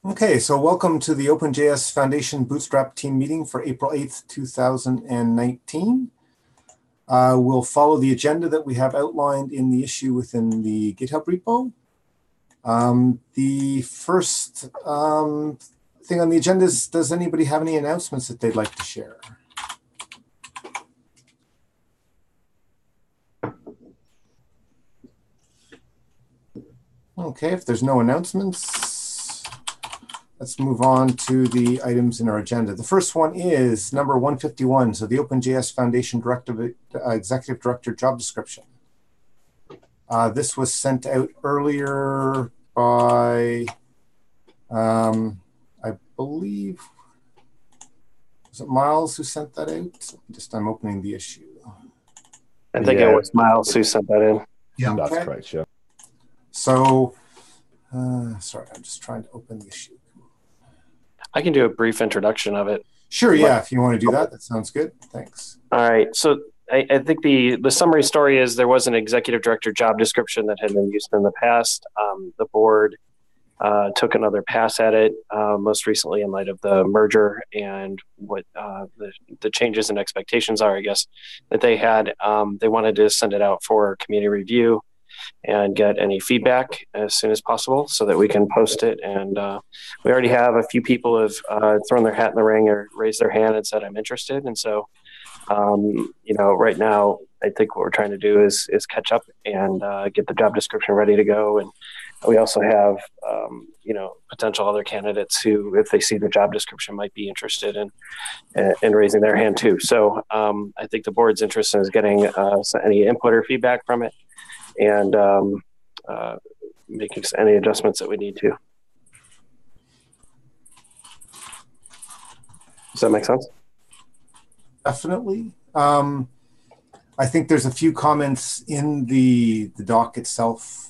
Okay, so welcome to the OpenJS Foundation Bootstrap team meeting for April 8th, 2019. We'll follow the agenda that we have outlined in the issue within the GitHub repo. The first thing on the agenda is, does anybody have any announcements that they'd like to share? Okay, if there's no announcements, let's move on to the items in our agenda. The first one is number 151, so the OpenJS Foundation Executive Director job description. This was sent out earlier by, I believe, was it Miles who sent that out? I'm opening the issue. I think it was Miles who sent that in. Yeah, Okay. that's correct, yeah. So, sorry, I'm just trying to open the issue. I can do a brief introduction of it. Sure, yeah, if you want to do that, that sounds good. Thanks. All right. So I think the summary story is there was an executive director job description that had been used in the past. The board took another pass at it, most recently in light of the merger and what the changes and expectations are, I guess, that they had. They wanted to send it out for community review and get any feedback as soon as possible so that we can post it. And we already have a few people have thrown their hat in the ring or raised their hand and said, I'm interested. And so, right now, I think what we're trying to do is catch up and get the job description ready to go. And we also have, potential other candidates who, if they see the job description, might be interested in raising their hand too. So I think the board's interested in getting any input or feedback from it, and making any adjustments that we need to. Does that make sense? Definitely. I think there's a few comments in the doc itself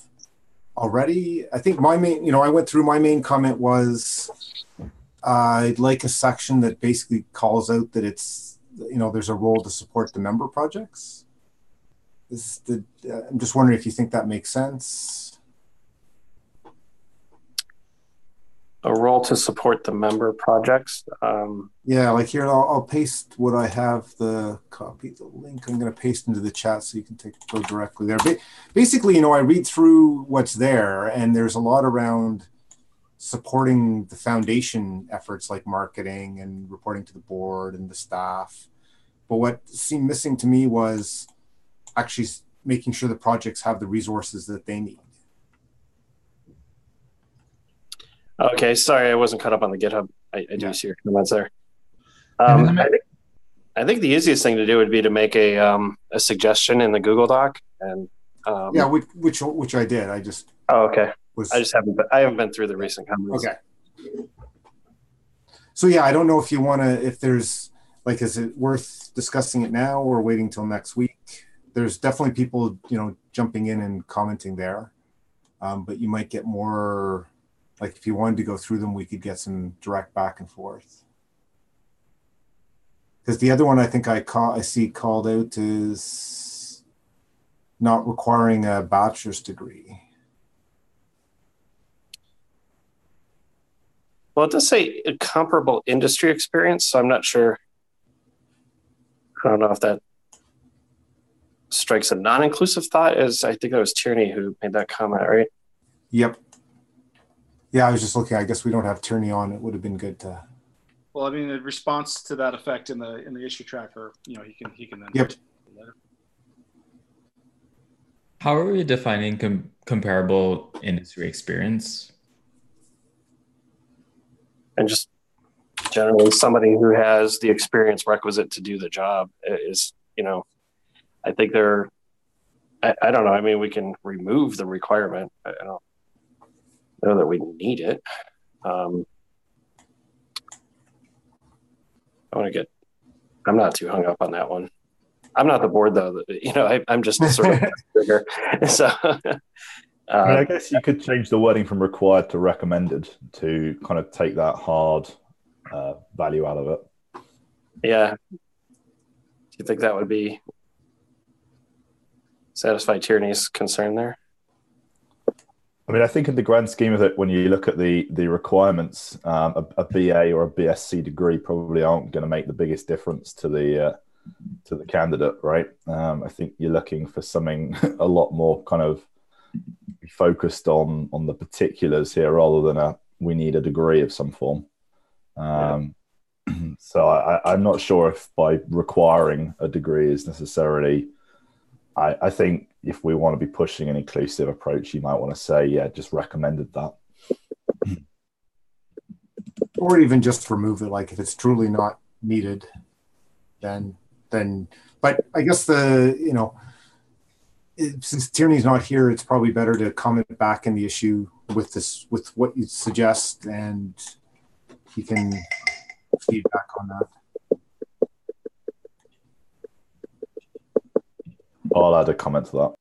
already. I think my main, I went through, my main comment was I'd like a section that basically calls out that it's, there's a role to support the member projects. I'm just wondering if you think that makes sense. A role to support the member projects. Yeah, like here, I'll paste what I have, the copy, the link I'm going to paste into the chat so you can go directly there. Basically, I read through what's there, and there's a lot around supporting the foundation efforts like marketing and reporting to the board and the staff. But what seemed missing to me was actually making sure the projects have the resources that they need. Okay, sorry, I wasn't caught up on the GitHub. I do see your comments there. I think the easiest thing to do would be to make a suggestion in the Google Doc, and yeah, which I did. I just okay. I haven't been through the recent comments. Okay. So yeah, I don't know if you want to. If there's is it worth discussing it now or waiting till next week? There's definitely people jumping in and commenting there, but you might get more. Like if you wanted to go through them, we could get some direct back and forth. Because the other one I think I see called out is not requiring a bachelor's degree. Well, it does say a comparable industry experience, so I'm not sure. I don't know if that strikes a non-inclusive thought. As I think it was Tierney who made that comment, right? Yep. Yeah, I was just looking. I guess we don't have Tierney on. It would have been good to. Well, I mean, in response to that effect in the issue tracker, he can then. Yep. How are we defining comparable industry experience? And just generally somebody who has the experience requisite to do the job is, I think I don't know. I mean, we can remove the requirement. I don't know that we need it. I'm not too hung up on that one. I'm not the board though. I'm just sort of bigger. So I guess you could change the wording from required to recommended to kind of take that hard value out of it. Yeah. Do you think that would be satisfy Tierney's concern there? I mean, I think in the grand scheme of it, when you look at the requirements, a BA or a BSc degree probably aren't going to make the biggest difference to the candidate, right? I think you're looking for something a lot more kind of focused on the particulars here, rather than we need a degree of some form. So I'm not sure if by requiring a degree is necessarily. I think if we want to be pushing an inclusive approach, you might want to say, yeah, just recommended that. Or even just remove it, like if it's truly not needed, then, but I guess since Tierney's not here, it's probably better to comment back in the issue with what you suggest, and he can feedback on that. I'll add a comment to that.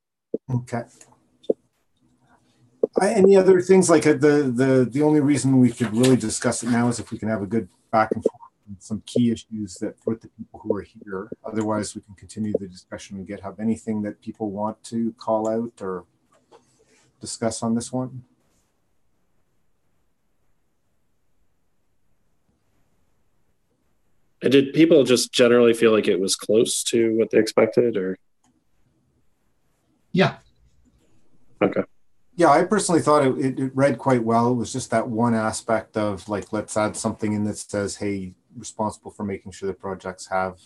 Okay. Any other things, like the only reason we could really discuss it now is if we can have a good back and forth on some key issues that with the people who are here. Otherwise, we can continue the discussion on GitHub. Anything that people want to call out or discuss on this one? Did people just generally feel like it was close to what they expected, or? Yeah. Okay. Yeah, I personally thought it read quite well. It was just that one aspect of, like, let's add something in that says, hey, responsible for making sure the projects have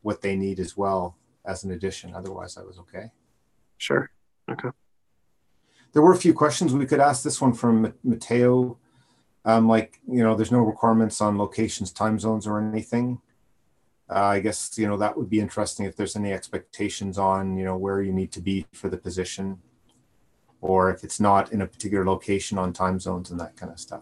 what they need as well as an addition. Otherwise, I was okay. Sure. Okay. There were a few questions we could ask. This one from Mateo. Like, there's no requirements on locations, time zones, or anything. I guess, that would be interesting if there's any expectations on, where you need to be for the position, or if it's not in a particular location on time zones and that kind of stuff.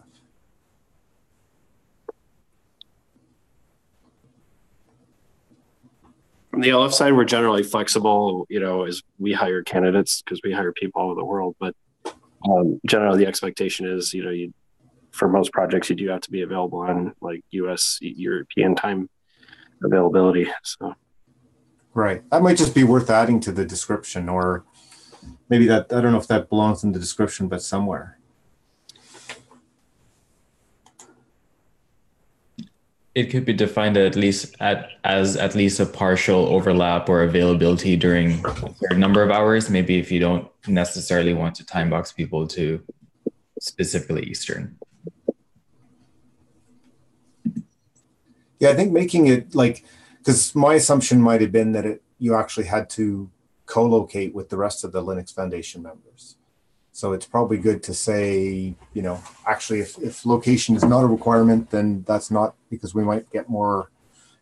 From the LF side, we're generally flexible, as we hire candidates, because we hire people all over the world. But generally, the expectation is, for most projects, you do have to be available on like US, European time availability. So, right. That might just be worth adding to the description, or maybe that, I don't know if that belongs in the description, but somewhere. It could be defined as at least a partial overlap or availability during a certain number of hours. Maybe if you don't necessarily want to time box people to specifically Eastern. Yeah, I think making it like, because my assumption might have been that you actually had to co-locate with the rest of the Linux Foundation members. So it's probably good to say, actually, if location is not a requirement, then that's not, because we might get more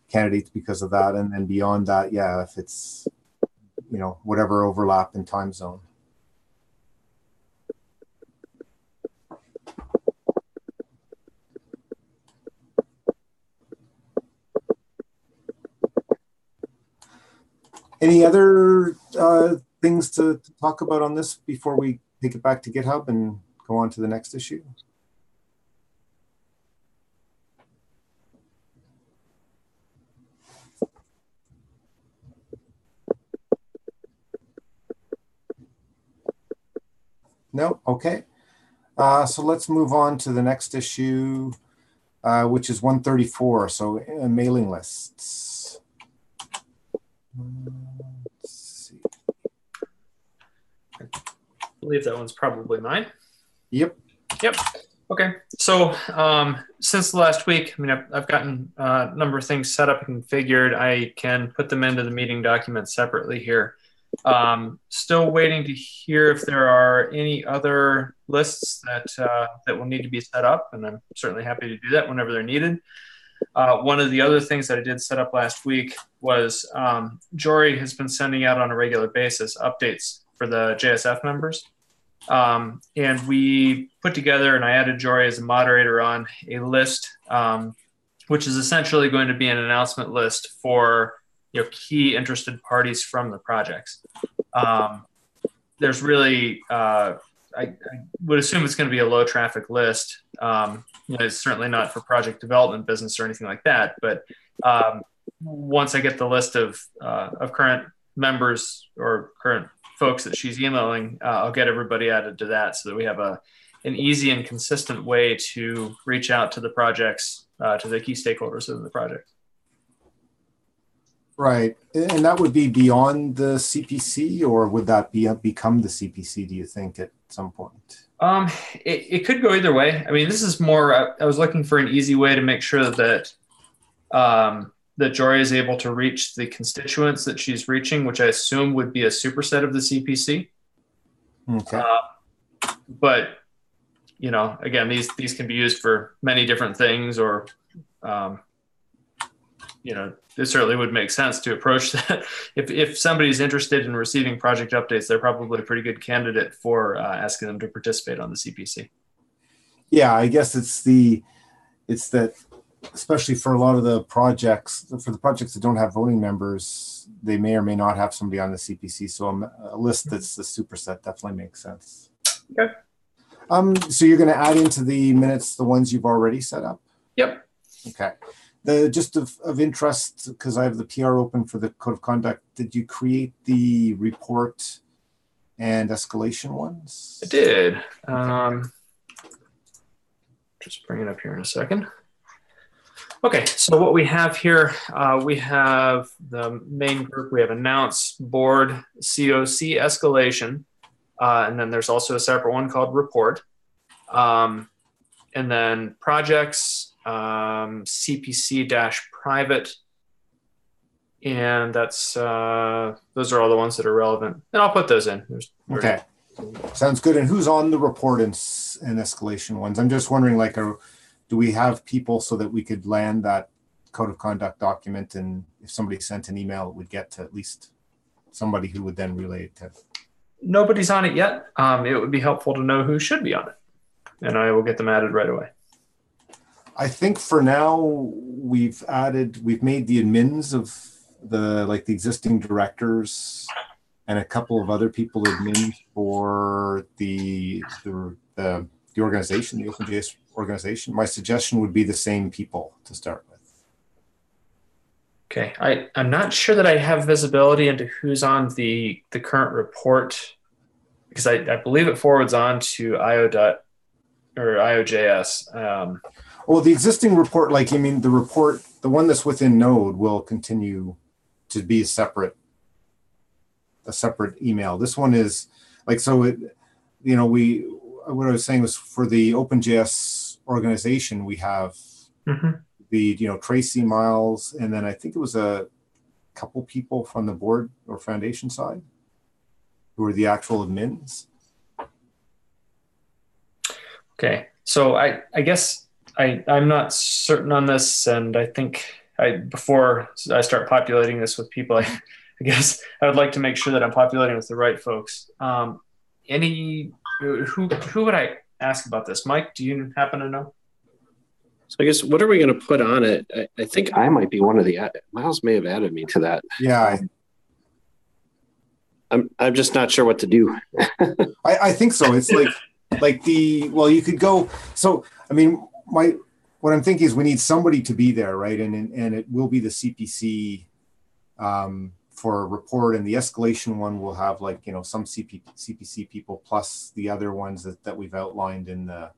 candidates because of that. And then beyond that, yeah, if it's, whatever overlap in time zone. Any other things to talk about on this before we take it back to GitHub and go on to the next issue? No? Okay. So let's move on to the next issue, which is 134, so mailing lists. Let's see. I believe that one's probably mine. Yep. Okay. So since last week, I've gotten a number of things set up and configured. I can put them into the meeting document separately here. Still waiting to hear if there are any other lists that will need to be set up, and I'm certainly happy to do that whenever they're needed. One of the other things that I did set up last week was Jory has been sending out on a regular basis updates for the JSF members. And we put together, and I added Jory as a moderator on a list, which is essentially going to be an announcement list for key interested parties from the projects. There's really, I would assume it's going to be a low traffic list. It's certainly not for project development business or anything like that. But once I get the list of current members or current folks that she's emailing, I'll get everybody added to that so that we have an easy and consistent way to reach out to the projects, to the key stakeholders of the project. Right. And that would be beyond the CPC, or would that become the CPC, do you think, at some point? It could go either way. I mean, this is more, I was looking for an easy way to make sure that that Jory is able to reach the constituents that she's reaching, which I assume would be a superset of the CPC. Okay. But, you know, again, these can be used for many different things, or, you know, it certainly would make sense to approach that. If somebody's interested in receiving project updates, they're probably a pretty good candidate for asking them to participate on the CPC. Yeah, I guess it's that, especially for a lot of the projects, for the projects that don't have voting members, they may or may not have somebody on the CPC. So a list that's the superset definitely makes sense. Okay. So you're going to add into the minutes the ones you've already set up? Yep. Okay. Just of interest, because I have the PR open for the code of conduct, did you create the report and escalation ones? I did. Just bring it up here in a second. Okay, so what we have here, we have the main group. We have announce, board, COC, escalation, and then there's also a separate one called report. And then projects, CPC-private, and that's those are all the ones that are relevant. And I'll put those in. Okay, sounds good. And who's on the report and escalation ones? I'm just wondering, like, do we have people so that we could land that code of conduct document, and if somebody sent an email, it would get to at least somebody who would then relay it to? Nobody's on it yet. It would be helpful to know who should be on it, and I will get them added right away. I think for now we've made the admins of the existing directors and a couple of other people admin for the organization, the OpenJS organization. My suggestion would be the same people to start with. Okay, I'm not sure that I have visibility into who's on the current report, because I believe it forwards on to IOJS. Well, the existing report, the report, the one that's within Node, will continue to be a separate email. This one is what I was saying was, for the OpenJS organization, we have the Tracy, Miles, and then I think it was a couple people from the board or foundation side who are the actual admins. Okay, so I guess I'm not certain on this, and I think before I start populating this with people, I guess I would like to make sure that I'm populating with the right folks. Who would I ask about this? Mike, do you happen to know? So I guess, what are we going to put on it? I think I might be one of the, Miles may have added me to that. Yeah. I'm just not sure what to do. I think so. It's you could go. So, what I'm thinking is we need somebody to be there, right? And it will be the CPC for a report, and the escalation one will have some CPC people plus the other ones that we've outlined in the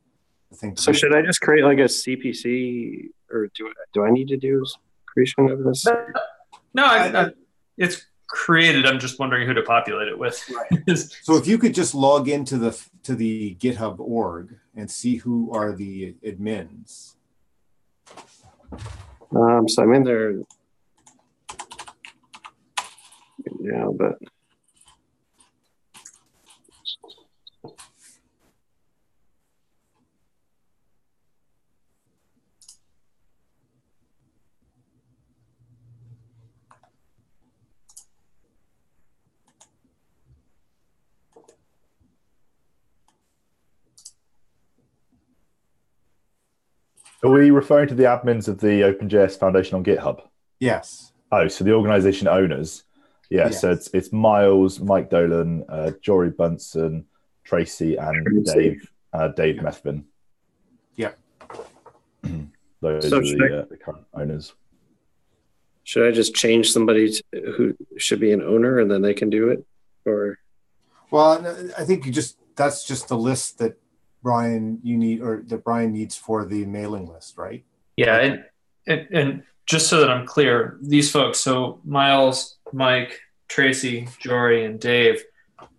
thing. So should I just create a CPC, or do I need to do creation of this? No, it's created. I'm just wondering who to populate it with. Right. So if you could just log into the GitHub org and see who are the admins. So I'm in there now, but are we referring to the admins of the OpenJS Foundation on GitHub? Yes. Oh, so the organization owners. Yeah, yes. So it's Miles, Mike Dolan, Jory Bunsen, Tracy, and Dave Methvin. Yeah. Those are the current owners. Should I just change somebody who should be an owner, and then they can do it? Or Well, I think that's just the list that Brian needs for the mailing list, right? Yeah, and just so that I'm clear, these folks, so Miles, Mike, Tracy, Jory, and Dave,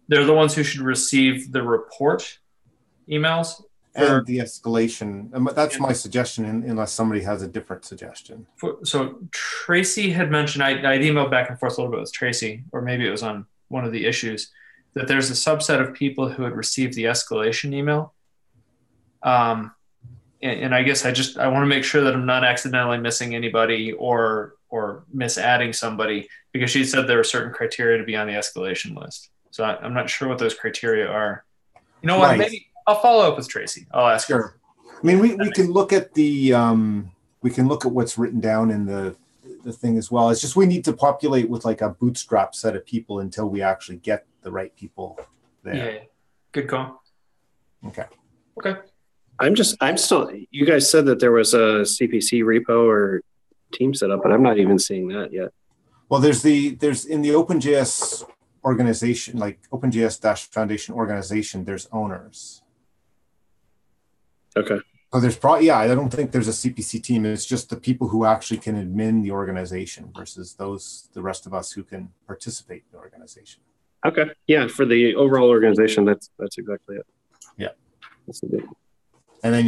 they're the ones who should receive the report emails. And the escalation. That's my suggestion, unless somebody has a different suggestion. So Tracy had mentioned, I'd emailed back and forth a little bit with Tracy, or maybe it was on one of the issues, that there's a subset of people who had received the escalation email. And I guess I want to make sure that I'm not accidentally missing anybody or misadding somebody, because she said there were certain criteria to be on the escalation list. So I'm not sure what those criteria are. You know what? Right. Maybe I'll follow up with Tracy. I'll ask her. I mean, we can look at what's written down in the thing as well. It's just we need to populate with like a Bootstrap set of people until we actually get the right people there. Yeah. Good call. Okay. I'm still, you guys said that there was a CPC repo or team set up, but I'm not even seeing that yet. Well, there's in the OpenJS organization, like OpenJS-Foundation organization, there's owners. Okay. So there's probably, I don't think there's a CPC team. It's just the people who actually can admin the organization versus the rest of us who can participate in the organization. Okay. Yeah. For the overall organization, that's exactly it. Yeah. That's it. And then,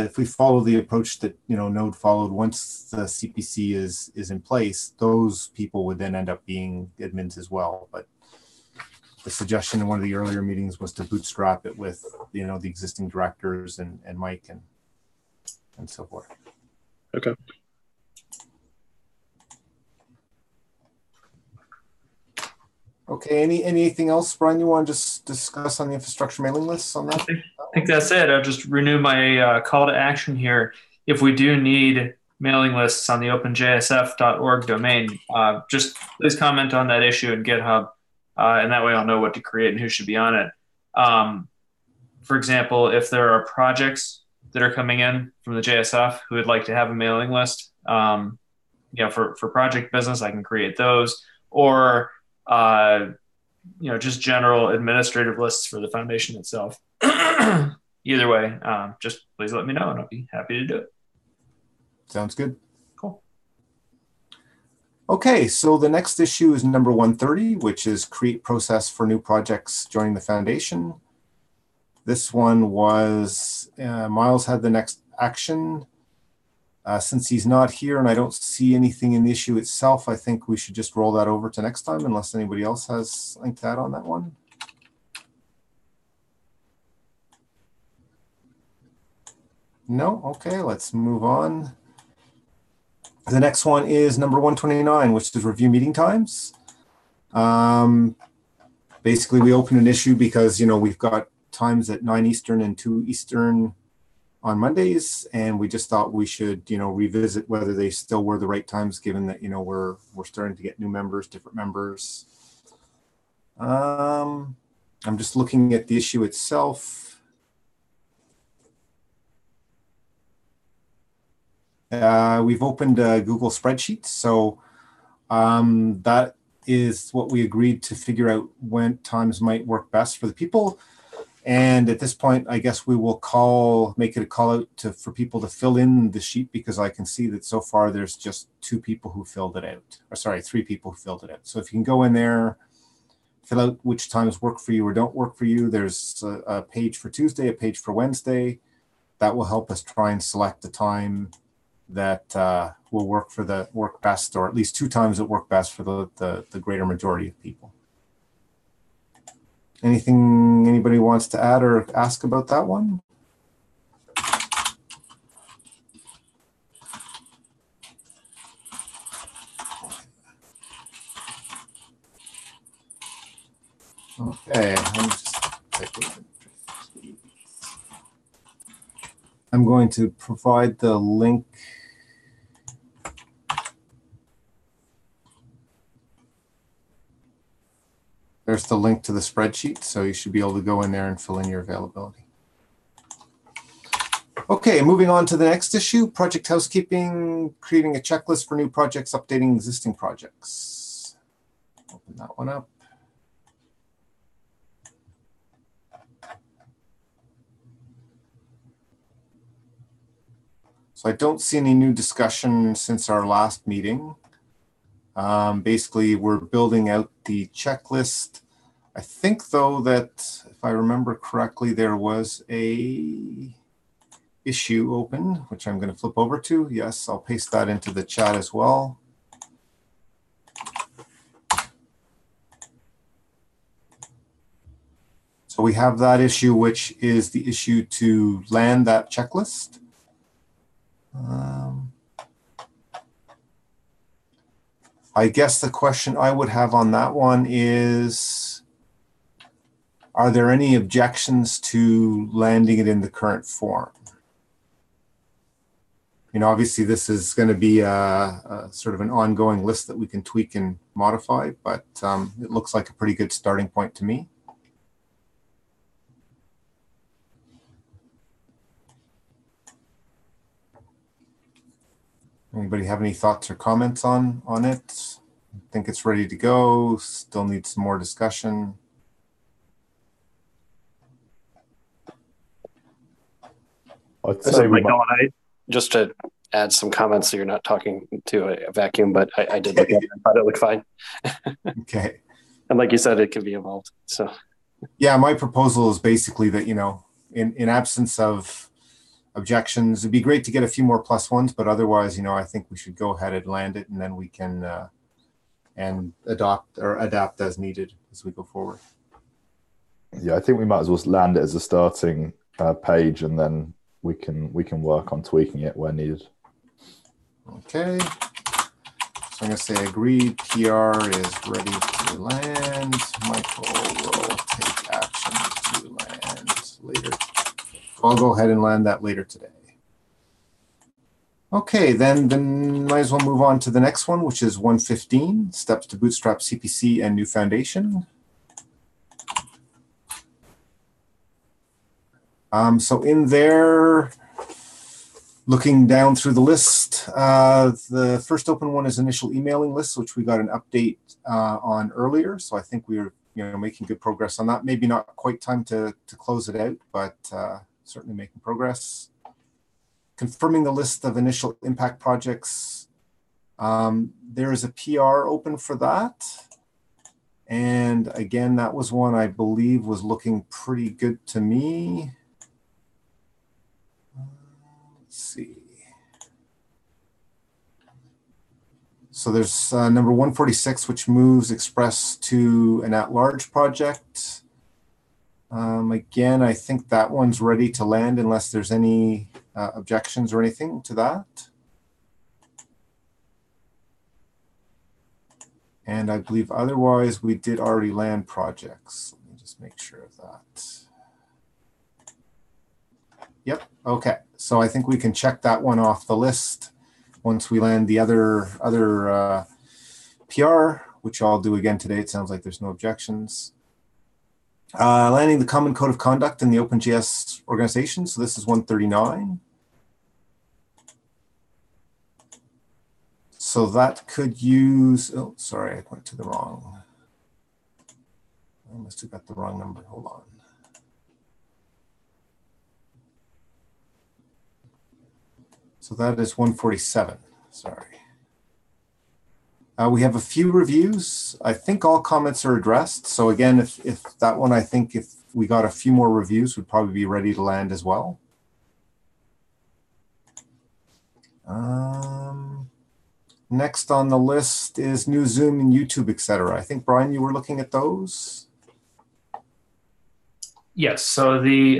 if we follow the approach that, Node followed, once the CPC is in place, those people would then end up being admins as well. But the suggestion in one of the earlier meetings was to bootstrap it with, the existing directors and Mike and so forth. Okay. Okay. Anything else, Brian, you want to just discuss on the infrastructure mailing lists on that? I think that's it. I'll just renew my call to action here. If we do need mailing lists on the openjsf.org domain, just please comment on that issue in GitHub, and that way I'll know what to create and who should be on it. For example, if there are projects that are coming in from the JSF who would like to have a mailing list, for project business, I can create those, or just general administrative lists for the foundation itself. Either way, just please let me know and I'll be happy to do it. Sounds good. Cool. Okay, so the next issue is number 130, which is create process for new projects joining the foundation. This one was Miles had the next action. Since he's not here and I don't see anything in the issue itself, I think we should just roll that over to next time unless anybody else has something to add on that one. No? Okay, let's move on. The next one is number 129, which is review meeting times. Basically, we opened an issue because, we've got times at 9 Eastern and 2 Eastern on Mondays, and we just thought we should, revisit whether they still were the right times, given that, we're starting to get new members, different members. I'm just looking at the issue itself. We've opened a Google spreadsheet, so that is what we agreed to figure out when times might work best for the people. And at this point, I guess we will make it a call out for people to fill in the sheet, because I can see that so far there's just 2 people who filled it out. Or sorry, 3 people who filled it out. So if you can go in there, fill out which times work for you or don't work for you. There's a page for Tuesday, a page for Wednesday. That will help us try and select the time that will work best, or at least 2 times that work best for the greater majority of people. Anything anybody wants to add or ask about that one? Okay, I'm going to provide the link. There's the link to the spreadsheet, so you should be able to go in there and fill in your availability. Okay, moving on to the next issue, project housekeeping, creating a checklist for new projects, updating existing projects. Open that one up. So I don't see any new discussion since our last meeting. Basically, we're building out the checklist. I think, though, that if I remember correctly, there was a issue open, which I'm going to flip over to. Yes, I'll paste that into the chat as well. So we have that issue, which is the issue to land that checklist. I guess the question I would have on that one is, are there any objections to landing it in the current form? You know, obviously this is going to be a sort of an ongoing list that we can tweak and modify, but it looks like a pretty good starting point to me. Anybody have any thoughts or comments on it? I think it's ready to go. Still needs some more discussion. I'd say we might... Just to add some comments, so you're not talking to a vacuum, but I did look at it. I thought it looked fine. Okay. And like you said, it can be evolved. So yeah, my proposal is basically that, you know, in absence of objections, it'd be great to get a few more +1s, but otherwise, you know, I think we should go ahead and land it, and then we can and adapt as needed as we go forward. Yeah, I think we might as well land it as a starting page, and then we can work on tweaking it where needed. Okay. So I'm going to say agreed. PR is ready to land. Michael will take action to land later. I'll go ahead and land that later today. Okay, then might as well move on to the next one, which is 115, steps to Bootstrap CPC and new foundation. So in there, looking down through the list, the first open one is initial emailing list, which we got an update on earlier. So I think we were making good progress on that. Maybe not quite time to close it out, but certainly making progress. Confirming the list of initial impact projects. There is a PR open for that. And again, that was one I believe was looking pretty good to me. Let's see. So there's number 146, which moves Express to an at-large project. Again, I think that one's ready to land unless there's any objections or anything to that. And I believe otherwise we did already land projects. Let me just make sure of that. Yep, okay. So I think we can check that one off the list once we land the other PR, which I'll do again today. It sounds like there's no objections. Landing the common code of conduct in the OpenJS organization. So this is 139. So that could use, oh, sorry, I went to the wrong. I must have got the wrong number. Hold on. So that is 147. Sorry. We have a few reviews. I think all comments are addressed. So again, if that one, I think if we got a few more reviews, would probably be ready to land as well. Next on the list is new Zoom and YouTube, etc. I think, Brian, you were looking at those. Yes. So the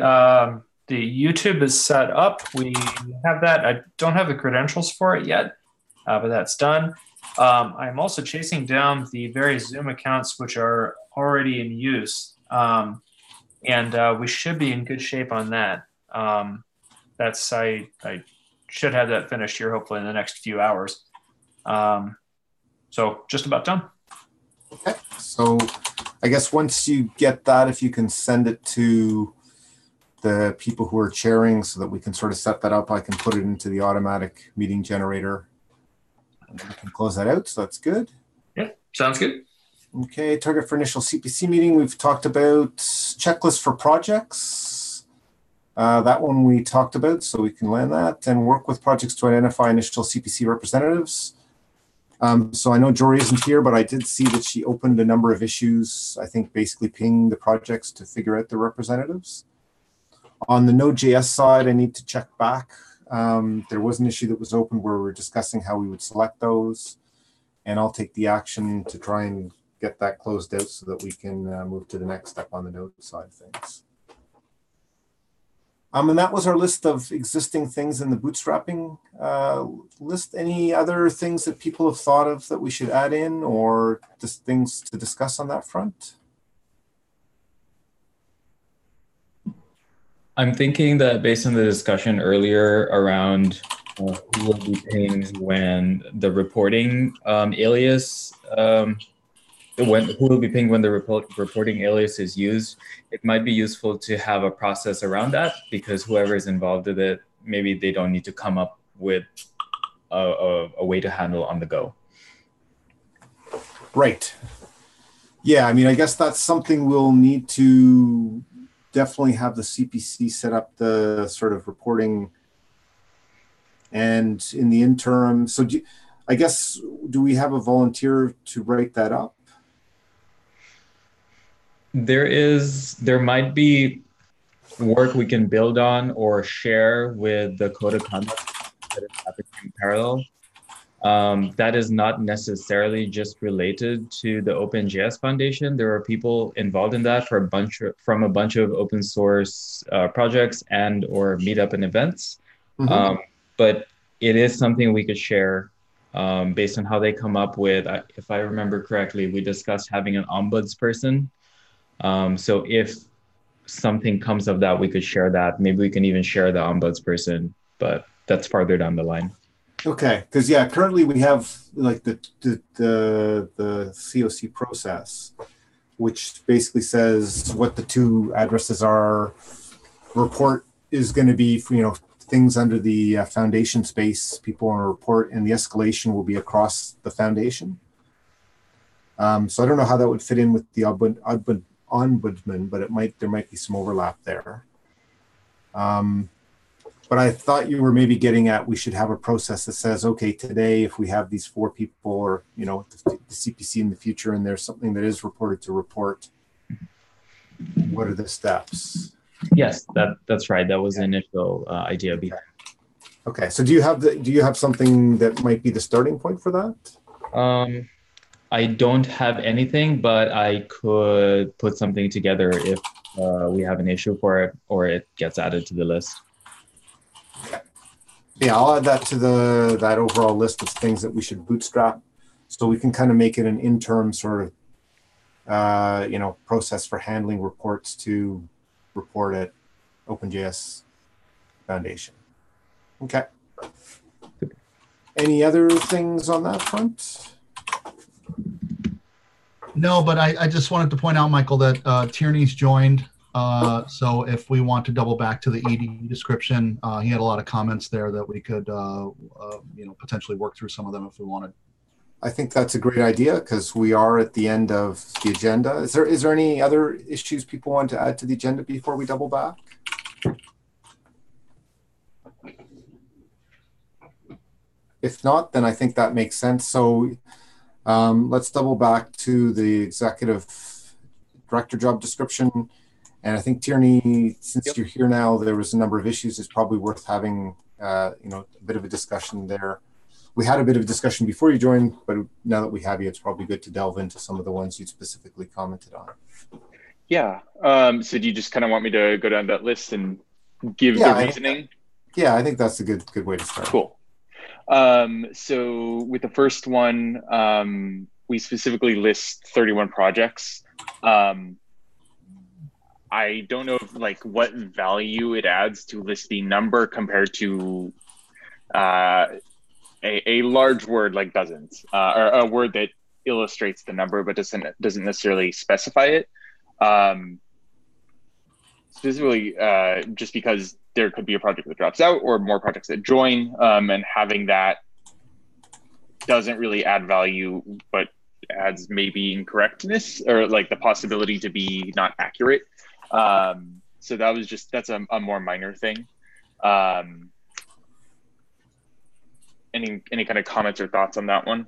YouTube is set up. We have that. I don't have the credentials for it yet, but that's done. I'm also chasing down the various Zoom accounts which are already in use, and we should be in good shape on that. I should have that finished here hopefully in the next few hours. So just about done. Okay, so I guess once you get that, if you can send it to the people who are chairing so that we can sort of set that up, I can put it into the automatic meeting generator. And we can close that out, so that's good. Yeah, sounds good. Okay, target for initial CPC meeting. We've talked about checklist for projects. That one we talked about, so we can land that, and work with projects to identify initial CPC representatives. So I know Jory isn't here, but I did see that she opened a number of issues, I think basically pinging the projects to figure out the representatives. On the node.js side, I need to check back. There was an issue that was open where we were discussing how we would select those, and I'll take the action to try and get that closed out so that we can move to the next step on the node side of things. And that was our list of existing things in the bootstrapping list. Any other things that people have thought of that we should add in, or just things to discuss on that front? I'm thinking that based on the discussion earlier around who will be pinged when the reporting alias, who will be pinged when the reporting alias is used, it might be useful to have a process around that, because whoever is involved with it, maybe they don't need to come up with a way to handle on the go. Right. Yeah, I mean, I guess that's something we'll need to definitely have the CPC set up the sort of reporting, and in the interim, so I guess, do we have a volunteer to write that up? There might be work we can build on or share with the code of conduct that is happening in parallel. That is not necessarily just related to the OpenJS Foundation. There are people involved in that from a bunch of open source projects and or meetup and events. Mm-hmm. But it is something we could share based on how they come up with. If I remember correctly, we discussed having an ombudsperson. So if something comes of that, we could share that. Maybe we can even share the ombudsperson, but that's farther down the line. Okay, because yeah, currently we have like the COC process, which basically says what the two addresses are. Report is going to be for, things under the foundation space. People want to report, and the escalation will be across the foundation. So I don't know how that would fit in with the ombudsman, but there might be some overlap there. But I thought you were maybe getting at we should have a process that says, okay, today if we have these 4 people, or the CPC in the future, and there's something that is reported to report, what are the steps? Yes, that's right. That was the initial idea behind. Okay, so do you have something that might be the starting point for that? I don't have anything, but I could put something together if we have an issue for it or it gets added to the list. Yeah, I'll add that to that overall list of things that we should bootstrap, so we can kind of make it an interim sort of, process for handling reports to report at OpenJS Foundation. Okay. Any other things on that front? No, but I just wanted to point out, Michael, that Tierney's joined. So if we want to double back to the ED description, he had a lot of comments there that we could, potentially work through some of them if we wanted. I think that's a great idea, because we are at the end of the agenda. Is there any other issues people want to add to the agenda before we double back? If not, then I think that makes sense. So let's double back to the executive director job description. And I think, Tierney, since you're here now, there was a number of issues. It's probably worth having a bit of a discussion there. We had a bit of a discussion before you joined, but now that we have you, it's probably good to delve into some of the ones you specifically commented on. Yeah. So do you just kind of want me to go down that list and give the reasoning? I think that's a good way to start. Cool. So with the first one, we specifically list 31 projects. I don't know what value it adds to list the number compared to a large word like dozens, or a word that illustrates the number but doesn't necessarily specify it. Specifically, just because there could be a project that drops out or more projects that join, and having that doesn't really add value, but adds maybe incorrectness or the possibility to be not accurate. So that's a more minor thing. Any kind of comments or thoughts on that one?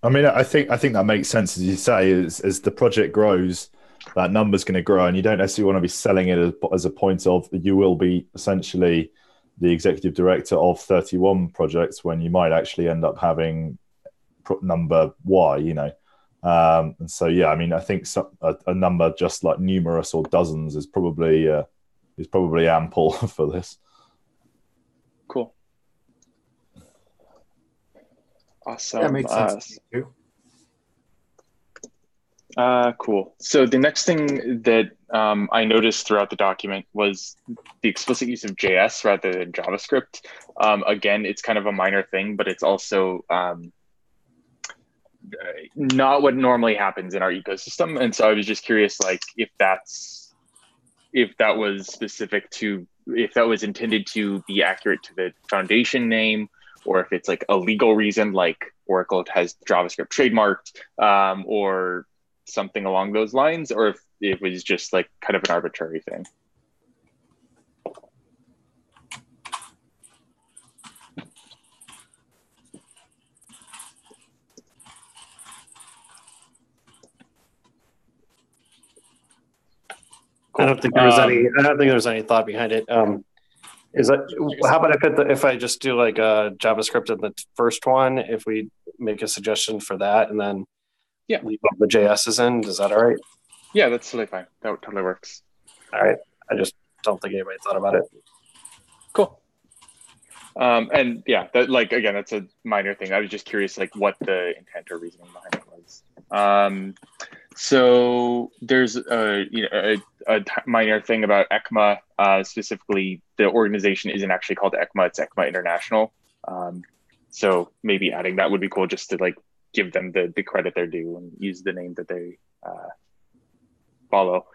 I mean, I think that makes sense, as you say. As the project grows, that number's going to grow, and you don't necessarily want to be selling it as a point of you will be essentially the executive director of 31 projects when you might actually end up having number Y, you know. And so, yeah, I mean, I think a number just like numerous or dozens is probably ample for this. Cool. Awesome. That makes sense too. Cool. So the next thing that I noticed throughout the document was the explicit use of JS rather than JavaScript. Again, it's kind of a minor thing, but it's also not what normally happens in our ecosystem. And so I was just curious, like, if that was intended to be accurate to the foundation name, or if it's like a legal reason, like Oracle has JavaScript trademarked, or something along those lines, or if it was just like kind of an arbitrary thing. Cool. I don't think there was any thought behind it. Is that how about if I just do like a JavaScript in the first one? If we make a suggestion for that, and then leave all the JS's in, is that all right? Yeah, that's totally fine. That totally works. All right. I just don't think anybody thought about it. Cool. And yeah, that, like, again, that's a minor thing. I was just curious, like, what the intent or reasoning behind it was. So there's a minor thing about ECMA. Specifically, the organization isn't actually called ECMA; it's ECMA International. So maybe adding that would be cool, just to like give them the credit they're due and use the name that they follow.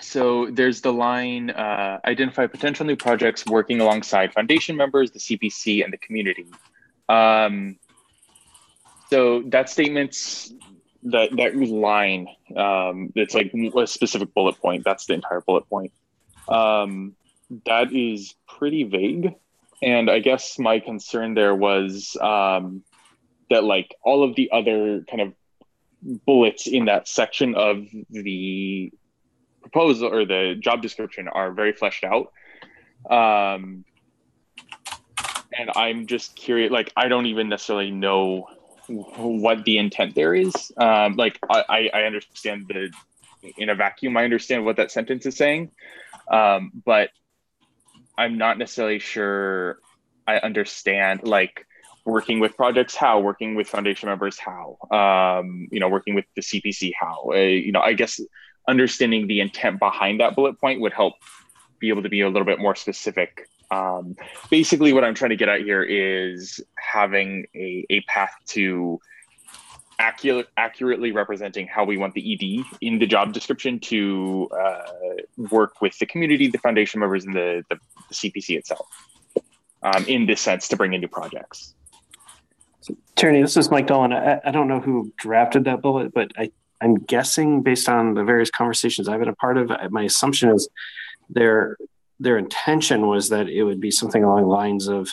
So there's the line, identify potential new projects working alongside foundation members, the CPC, and the community. So that statement's, that line, it's like a specific bullet point. That's the entire bullet point. That is pretty vague. And I guess my concern there was that like all of the other kind of bullets in that section of the proposal or the job description are very fleshed out. And I'm just curious, like, I don't even necessarily know what the intent there is. Like, I understand in a vacuum, I understand what that sentence is saying. But I'm not necessarily sure I understand, like, working with projects, how, working with foundation members, how, working with the CPC, how, I guess understanding the intent behind that bullet point would help be able to be a little bit more specific. Basically what I'm trying to get at here is having a path to accurately representing how we want the ED in the job description to work with the community, the foundation members, and the CPC itself, in this sense, to bring in new projects. So, Tierney, this is Mike Dolan. I don't know who drafted that bullet, but I'm guessing based on the various conversations I've been a part of, my assumption is their intention was that it would be something along the lines of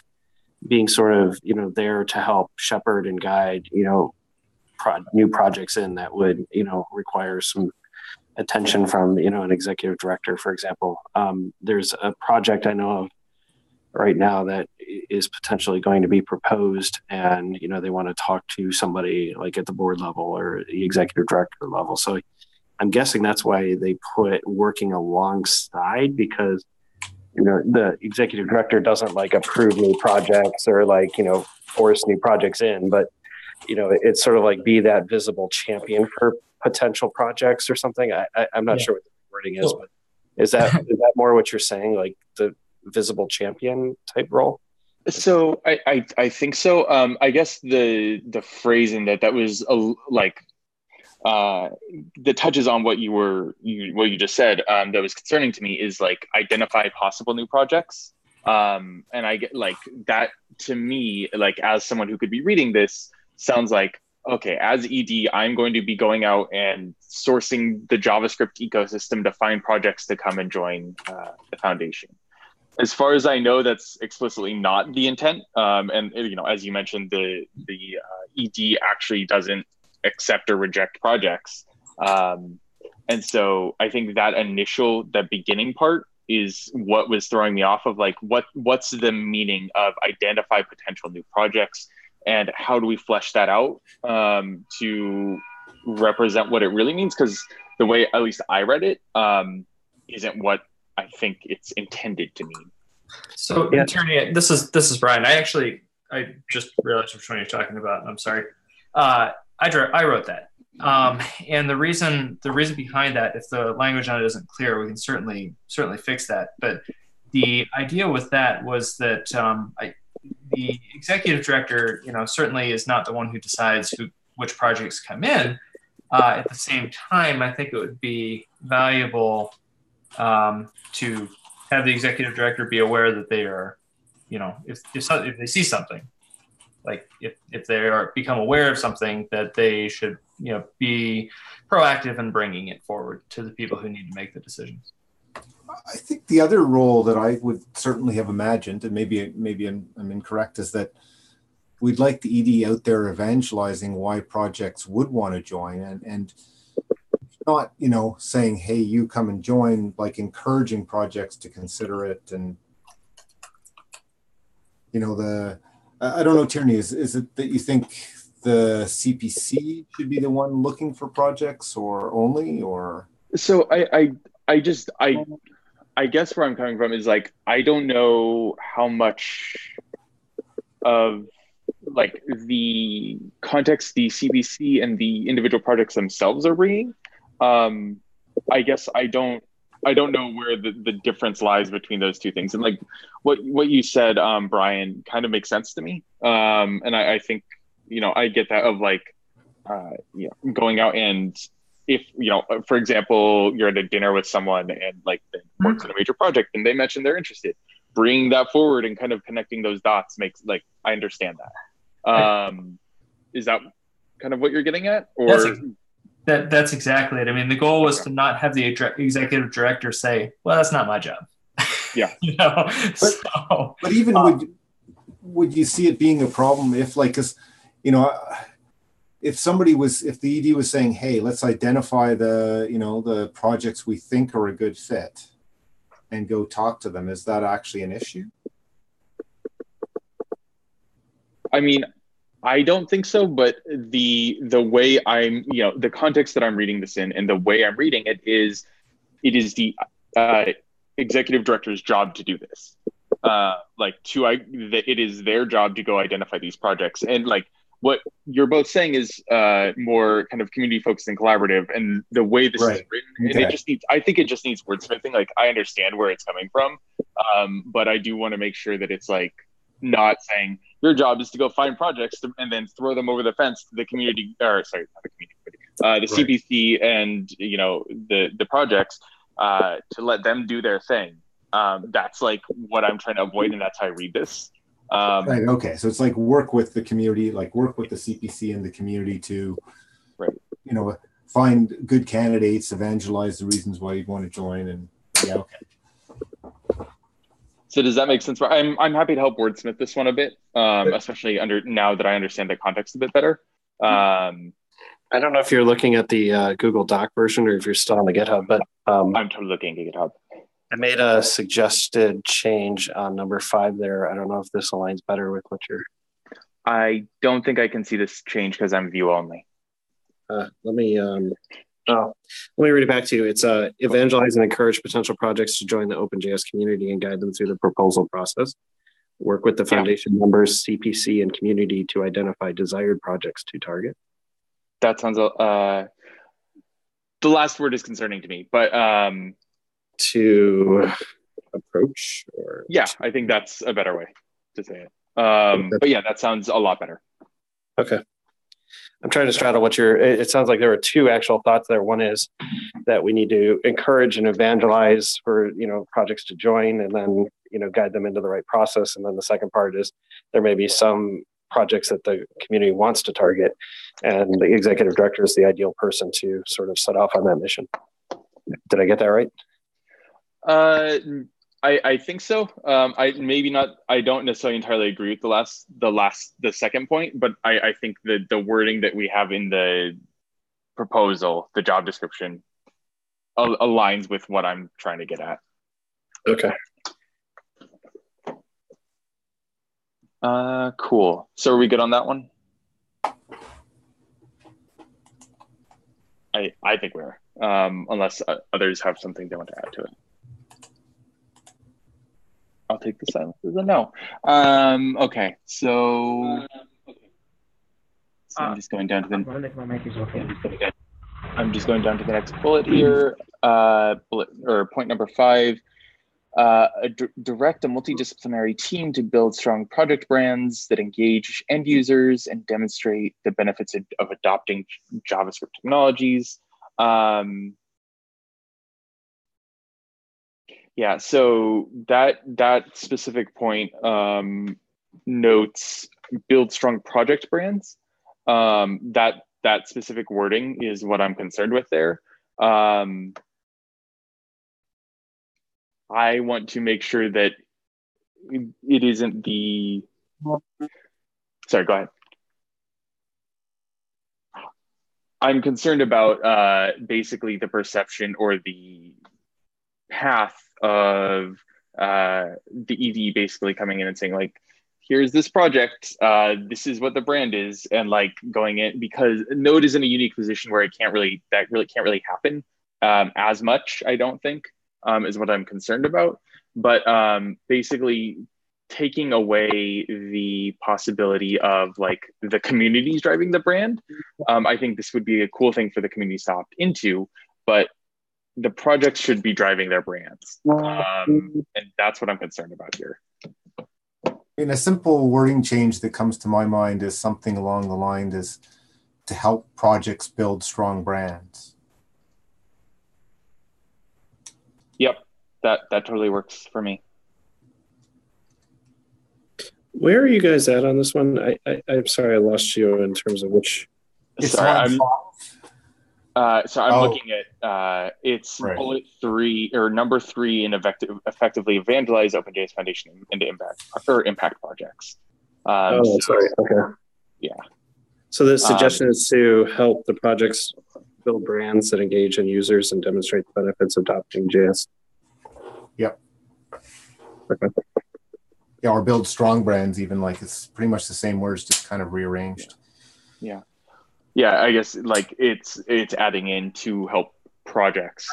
being sort of, there to help shepherd and guide, new projects in that would, require some attention from, an executive director, for example. There's a project I know of right now that is potentially going to be proposed, and, they want to talk to somebody like at the board level or the executive director level. So I'm guessing that's why they put working alongside, because the executive director doesn't like approve new projects or like, force new projects in, but, it's sort of like be that visible champion for potential projects or something. I'm not sure what the wording is, but is that more what you're saying? Like the visible champion type role? So I think so. I guess the phrase in that was that touches on what you just said, that was concerning to me, is like identify possible new projects. And I get like that, to me, like as someone who could be reading this, sounds like okay, as ED, I'm going to be going out and sourcing the JavaScript ecosystem to find projects to come and join the foundation. As far as I know, that's explicitly not the intent. And as you mentioned, the ED actually doesn't accept or reject projects. And so I think that beginning part is what was throwing me off of like, what's the meaning of identify potential new projects, and how do we flesh that out to represent what it really means? Because the way at least I read it isn't what I think it's intended to mean. So, Attorney, this is Brian. I just realized which one you're talking about. I'm sorry. I wrote that, and the reason behind that, if the language on it isn't clear, we can certainly fix that. But the idea with that was that the executive director, certainly is not the one who decides which projects come in. At the same time, I think it would be valuable to have the executive director be aware that they are, if they see something, like if they become aware of something, that they should, be proactive in bringing it forward to the people who need to make the decisions. I think the other role that I would certainly have imagined, and maybe I'm incorrect, is that we'd like the ED out there evangelizing why projects would want to join, and not, saying, hey, you come and join, like encouraging projects to consider it. And, I don't know, Tierney, is it that you think the CPC should be the one looking for projects or only, or? So I guess where I'm coming from is like, I don't know how much of like the context the CPC and the individual projects themselves are bringing. I guess I don't know where the difference lies between those two things. And like what you said, Brian, kind of makes sense to me. And I think, I get that of like, going out and if, for example, you're at a dinner with someone and like they works on a major project and they mention they're interested, bringing that forward and kind of connecting those dots makes, like, I understand that. Is that kind of what you're getting at? Or that's exactly it. I mean, the goal was to not have the executive director say, well, that's not my job. Yeah. But even would you see it being a problem if, like, because, if the ED was saying, hey, let's identify the projects we think are a good fit and go talk to them, is that actually an issue? I mean, I don't think so, but the way I'm, the context that I'm reading this in and the way I'm reading it is the executive director's job to do this. It is their job to go identify these projects. And like what you're both saying is more kind of community focused and collaborative. And the way this is written, and I think it just needs wordsmithing. Like, I understand where it's coming from, but I do want to make sure that it's like not saying your job is to go find projects and then throw them over the fence to the community, or sorry, not the community, the CPC and the projects to let them do their thing. That's like what I'm trying to avoid, and that's how I read this. Right. Okay. So it's like work with the community, like work with the CPC and the community to, find good candidates, evangelize the reasons why you'd want to join, and okay. So does that make sense? I'm happy to help wordsmith this one a bit, especially now that I understand the context a bit better. I don't know if you're looking at the Google Doc version or if you're still on the GitHub, but I'm totally looking at GitHub. I made a suggested change on number 5 there. I don't know if this aligns better with what you're. I don't think I can see this change because I'm view only. Let me read it back to you. It's evangelize and encourage potential projects to join the OpenJS community and guide them through the proposal process. Work with the foundation members, CPC, and community to identify desired projects to target. That sounds. The last word is concerning to me, but to approach, or I think that's a better way to say it. But yeah, that sounds a lot better. Okay. I'm trying to straddle it sounds like there are 2 actual thoughts there. One is that we need to encourage and evangelize for, projects to join and then, guide them into the right process. And then the second part is there may be some projects that the community wants to target, and the executive director is the ideal person to sort of set off on that mission. Did I get that right? I think so. I maybe not. I don't necessarily entirely agree with the second point, but I think that the wording that we have in the proposal, the job description, aligns with what I'm trying to get at. Okay. Cool. So are we good on that one? I think we are. Unless others have something they want to add to it. I'll take the silence as a no. Okay, so I'm just going down to the. I'm just going down to the next bullet here. Point number 5. Direct a multidisciplinary team to build strong project brands that engage end users and demonstrate the benefits of adopting JavaScript technologies. Yeah, so that specific point notes build strong project brands. That specific wording is what I'm concerned with there. I want to make sure that it isn't the. Sorry, go ahead. I'm concerned about basically the perception or the path of the ED basically coming in and saying like, here's this project, this is what the brand is, and like going in, because Node is in a unique position where that really can't really happen as much, I don't think, is what I'm concerned about. But basically taking away the possibility of like the communities driving the brand, I think this would be a cool thing for the community to opt into, but the projects should be driving their brands. And that's what I'm concerned about here. A simple wording change that comes to my mind is something along the line is to help projects build strong brands. Yep, that totally works for me. Where are you guys at on this one? I'm sorry, I lost you in terms of which. Sorry, I'm looking at it's right. Bullet 3 or number 3 in effectively evangelize OpenJS Foundation into impact projects. Sorry. Okay. Yeah. So the suggestion is to help the projects build brands that engage in users and demonstrate the benefits of adopting JS. Yep. Okay. Yeah, or build strong brands, even, like it's pretty much the same words, just kind of rearranged. Yeah. Yeah, I guess like it's adding in to help projects,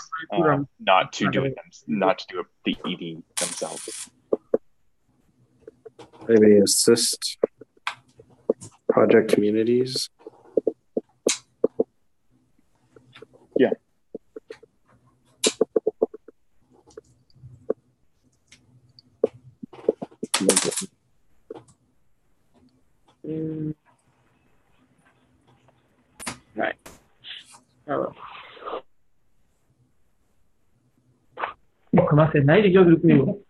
not to do the ED themselves. Maybe assist project communities. Yeah. Right. Comment c'est nice, eu grupo meu.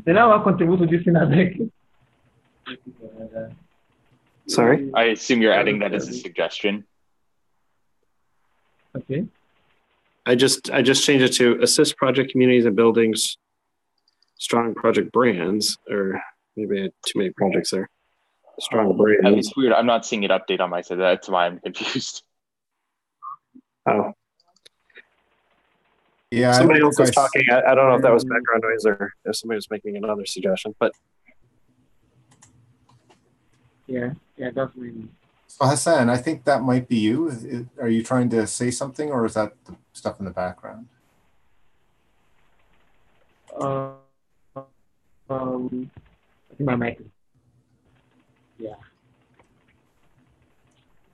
Será o contributo disso na deck? Sorry? I assume you're adding that as a suggestion. Okay. I just changed it to assist project communities and buildings strong project brands, or maybe I had too many projects there. Strong brands. It's weird. I'm not seeing it update on my side. That's why I'm confused. Oh. Yeah. Somebody else was talking. I don't know if that was background noise or if somebody was making another suggestion, but. Yeah, definitely. So Hassan, I think that might be you. Are you trying to say something, or is that the stuff in the background? I think my mic. Yeah.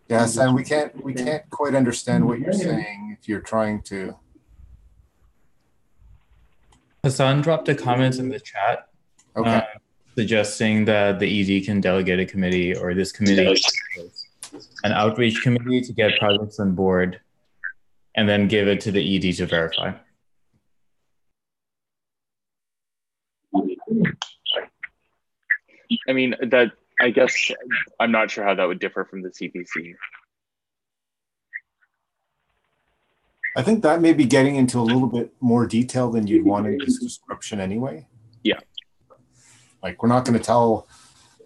Yeah, Hassan, we can't quite understand what you're saying if you're trying to. Hassan dropped a comment in the chat. Okay. Suggesting that the ED can delegate a committee, or this committee, an outreach committee, to get projects on board, and then give it to the ED to verify. I mean, that, I guess I'm not sure how that would differ from the CPC. I think that may be getting into a little bit more detail than you'd want in this description anyway. Yeah. Like, we're not going to tell.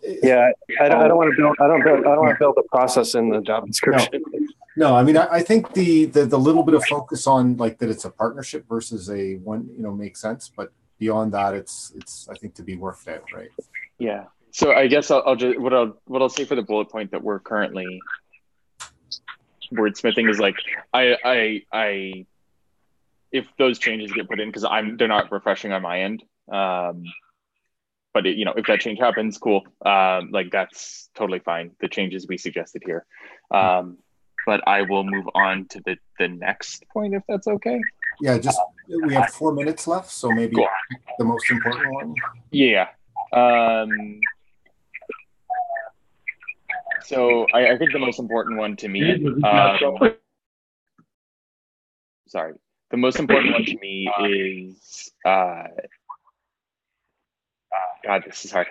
Yeah, I don't want to build. I don't want to build a process in the job description. No, I mean, I think the little bit of focus on like that it's a partnership versus a one, makes sense. But beyond that, it's I think to be worked out, right? Yeah. So I guess I'll just what I'll say for the bullet point that we're currently wordsmithing is like I if those changes get put in, because they're not refreshing on my end. But if that change happens, cool. Like that's totally fine. The changes we suggested here. But I will move on to the next point, if that's okay. Yeah, we have 4 minutes left, so maybe cool. The most important one. Yeah. So I think the most important one to me, sorry, the most important one to me is, God, this is hard.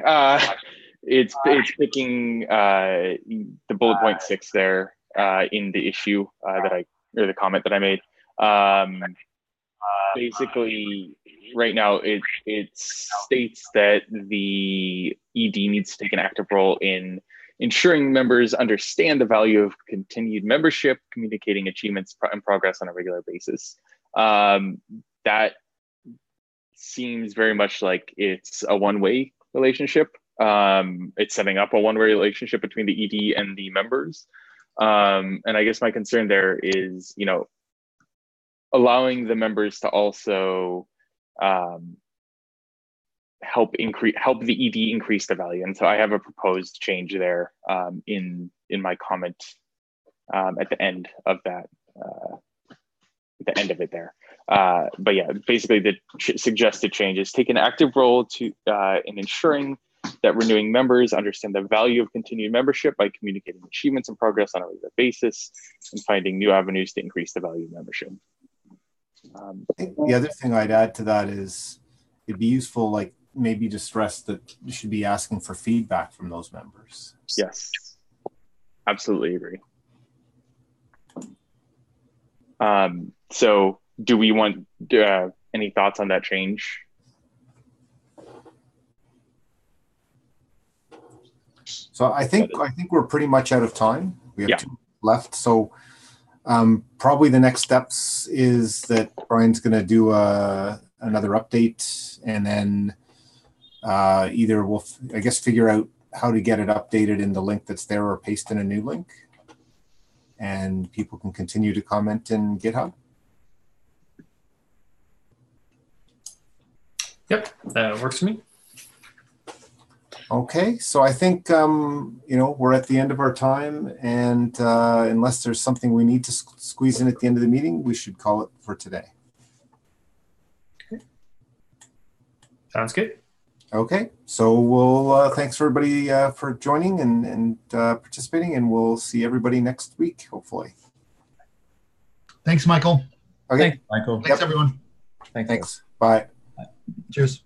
It's picking the bullet point 6 there in the issue or the comment that I made. Basically, right now it states that the ED needs to take an active role in ensuring members understand the value of continued membership, communicating achievements and progress on a regular basis. That seems very much like it's a one-way relationship. It's setting up a one-way relationship between the ED and the members. And I guess my concern there is, allowing the members to also help the ED increase the value. And so I have a proposed change there in my comment at the end of that, at the end of it there. But yeah, basically the suggested change is take an active role in ensuring that renewing members understand the value of continued membership by communicating achievements and progress on a regular basis and finding new avenues to increase the value of membership. I think the other thing I'd add to that is it'd be useful, like maybe to stress that you should be asking for feedback from those members. Yes, absolutely agree. So do we want any thoughts on that change? So I think we're pretty much out of time. We have 2 left. So probably the next steps is that Brian's going to do another update, and then either we'll, I guess, figure out how to get it updated in the link that's there or paste in a new link. And people can continue to comment in GitHub. Yep, that works for me. Okay, so I think we're at the end of our time, and unless there's something we need to squeeze in at the end of the meeting, we should call it for today. Okay. Sounds good. Okay, so we'll thanks everybody for joining and participating, and we'll see everybody next week, hopefully. Thanks, Michael. Okay. Thanks, Michael. Thanks, everyone. Thanks. Bye. Cheers.